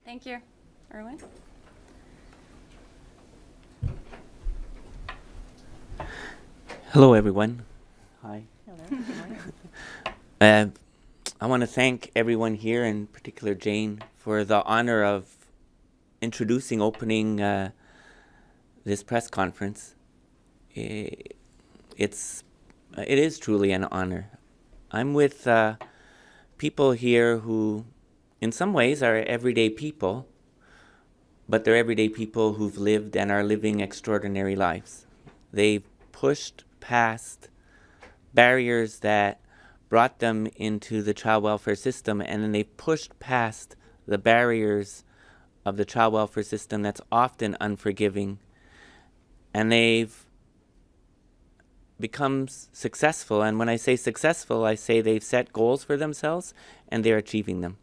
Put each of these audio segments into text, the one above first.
Thank you. Erwin? Hello, everyone. Hi. Hello. I want to thank everyone here, in particular Jane, for the honor of opening this press conference. It is truly an honor. I'm with people here who, in some ways, are everyday people, but they're everyday people who've lived and are living extraordinary lives. They've pushed past barriers that brought them into the child welfare system, and then they've pushed past the barriers of the child welfare system that's often unforgiving, and they've become successful. And when I say successful, I say they've set goals for themselves and they're achieving them.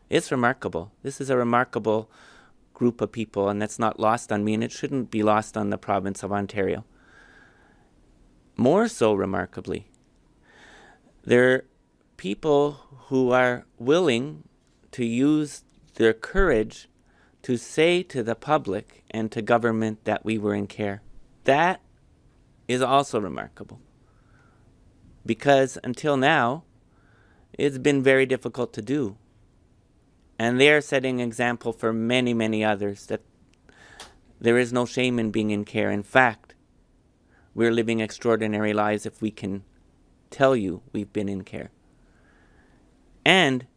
It's remarkable. This is a remarkable group of people, and that's not lost on me, and it shouldn't be lost on the province of Ontario. More so remarkably, they're people who are willing to use their courage to say to the public and to government that we were in care. That is also remarkable, because until now, it's been very difficult to do. And they are setting an example for many, many others that there is no shame in being in care. In fact, we're living extraordinary lives if we can tell you we've been in care. And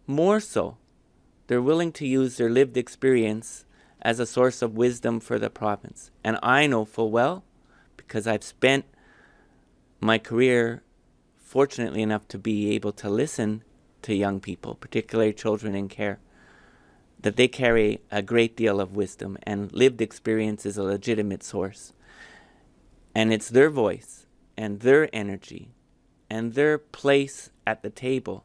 more so, they're willing to use their lived experience as a source of wisdom for the province. And I know full well, because I've spent my career fortunately enough to be able to listen to young people, particularly children in care, that they carry a great deal of wisdom, and lived experience is a legitimate source. And it's their voice and their energy and their place at the table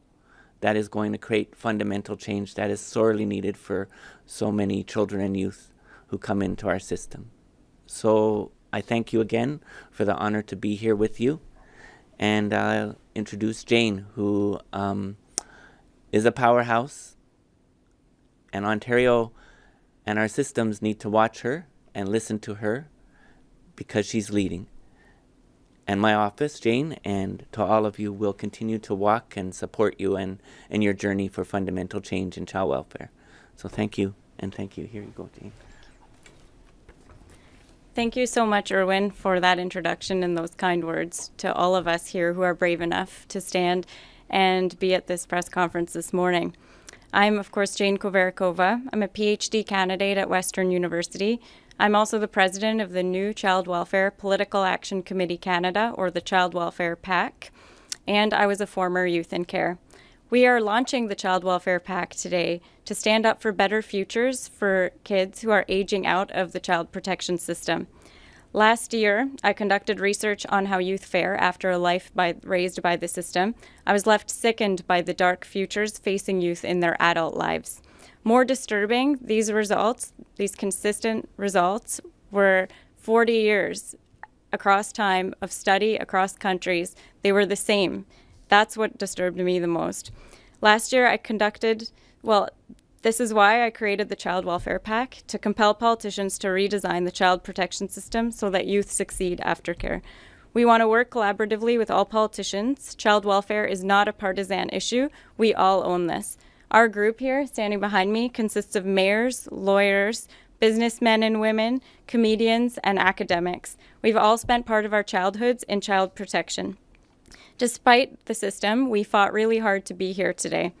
that is going to create fundamental change that is sorely needed for so many children and youth who come into our system. So I thank you again for the honor to be here with you. And I'll introduce Jane, who is a powerhouse. And Ontario and our systems need to watch her and listen to her, because she's leading. And my office, Jane, and to all of you, will continue to walk and support you in your journey for fundamental change in child welfare. So thank you, and thank you. Here you go, Jane. Thank you so much, Erwin, for that introduction and those kind words to all of us here who are brave enough to stand and be at this press conference this morning. I'm, of course, Jane Kovarikova. I'm a PhD candidate at Western University. I'm also the president of the new Child Welfare Political Action Committee Canada, or the Child Welfare PAC, and I was a former youth in care. We are launching the Child Welfare PAC today to stand up for better futures for kids who are aging out of the child protection system. Last year, I conducted research on how youth fare after a life raised by the system. I was left sickened by the dark futures facing youth in their adult lives. More disturbing, these consistent results, were 40 years across time of study across countries. They were the same. That's what disturbed me the most. Last year, this is why I created the Child Welfare PAC, to compel politicians to redesign the child protection system so that youth succeed after care. We want to work collaboratively with all politicians. Child welfare is not a partisan issue. We all own this. Our group here, standing behind me, consists of mayors, lawyers, businessmen and women, comedians, and academics. We've all spent part of our childhoods in child protection. Despite the system, we fought really hard to be here today.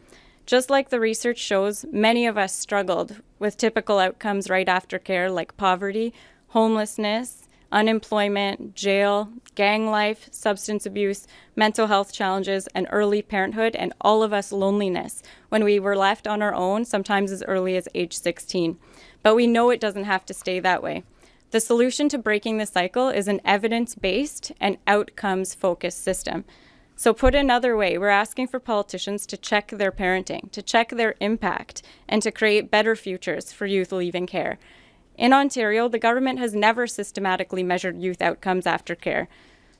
Just like the research shows, many of us struggled with typical outcomes right after care, like poverty, homelessness, unemployment, jail, gang life, substance abuse, mental health challenges, and early parenthood, and all of us loneliness when we were left on our own, sometimes as early as age 16. But we know it doesn't have to stay that way. The solution to breaking the cycle is an evidence-based and outcomes-focused system. So put another way, we're asking for politicians to check their parenting, to check their impact, and to create better futures for youth leaving care. In Ontario, the government has never systematically measured youth outcomes after care.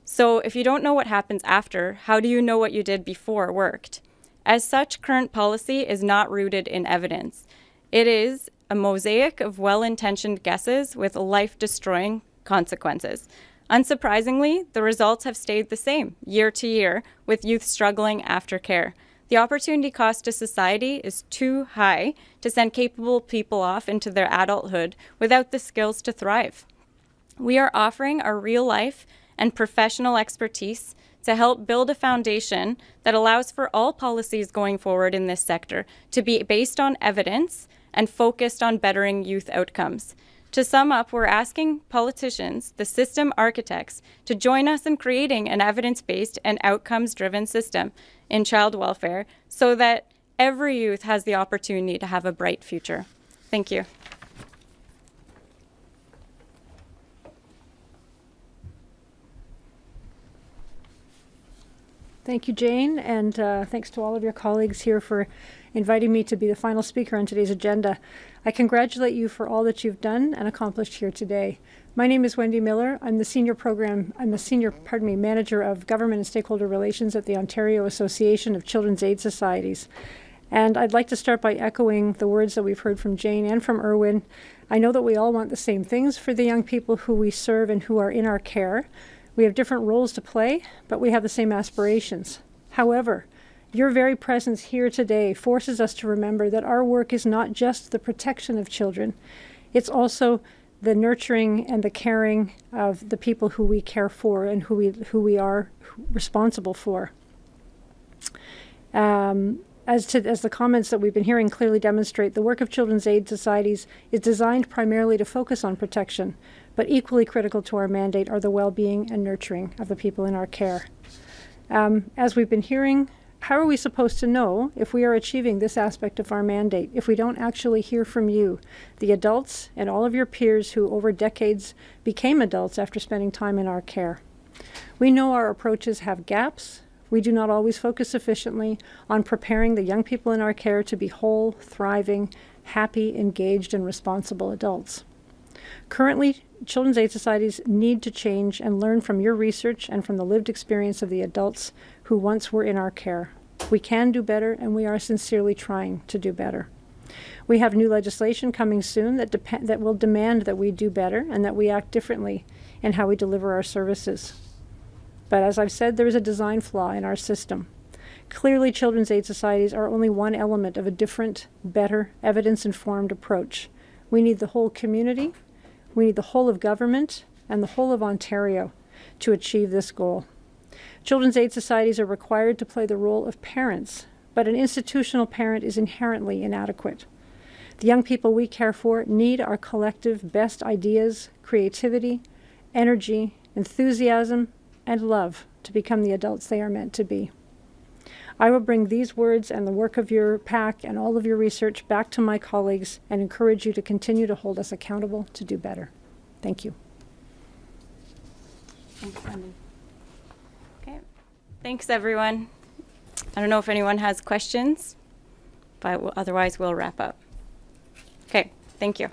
So if you don't know what happens after, how do you know what you did before worked? As such, current policy is not rooted in evidence. It is a mosaic of well-intentioned guesses with life-destroying consequences. Unsurprisingly, the results have stayed the same year to year, with youth struggling after care. The opportunity cost to society is too high to send capable people off into their adulthood without the skills to thrive. We are offering our real life and professional expertise to help build a foundation that allows for all policies going forward in this sector to be based on evidence and focused on bettering youth outcomes. To sum up, we're asking politicians, the system architects, to join us in creating an evidence-based and outcomes-driven system in child welfare so that every youth has the opportunity to have a bright future. Thank you. Thank you, Jane, and thanks to all of your colleagues here for inviting me to be the final speaker on today's agenda. I congratulate you for all that you've done and accomplished here today. My name is Wendy Miller. I'm the senior manager of government and stakeholder relations at the Ontario Association of Children's Aid Societies. And I'd like to start by echoing the words that we've heard from Jane and from Erwin. I know that we all want the same things for the young people who we serve and who are in our care. We have different roles to play, but we have the same aspirations. However, your very presence here today forces us to remember that our work is not just the protection of children. It's also the nurturing and the caring of the people who we care for and who we are responsible for. As the comments that we've been hearing clearly demonstrate, the work of Children's Aid Societies is designed primarily to focus on protection, but equally critical to our mandate are the well-being and nurturing of the people in our care. As we've been hearing, how are we supposed to know if we are achieving this aspect of our mandate if we don't actually hear from you, the adults and all of your peers who over decades became adults after spending time in our care? We know our approaches have gaps. We do not always focus sufficiently on preparing the young people in our care to be whole, thriving, happy, engaged, and responsible adults. Currently, Children's Aid Societies need to change and learn from your research and from the lived experience of the adults who once were in our care. We can do better, and we are sincerely trying to do better. We have new legislation coming soon that will demand that we do better and that we act differently in how we deliver our services. But as I've said, there is a design flaw in our system. Clearly, Children's Aid Societies are only one element of a different, better, evidence-informed approach. We need the whole community, we need the whole of government, and the whole of Ontario to achieve this goal. Children's Aid Societies are required to play the role of parents, but an institutional parent is inherently inadequate. The young people we care for need our collective best ideas, creativity, energy, enthusiasm, and love to become the adults they are meant to be. I will bring these words and the work of your PAC and all of your research back to my colleagues and encourage you to continue to hold us accountable to do better. Thank you. Thanks, Wendy. Okay. Thanks, everyone. I don't know if anyone has questions, but otherwise we'll wrap up. Okay. Thank you.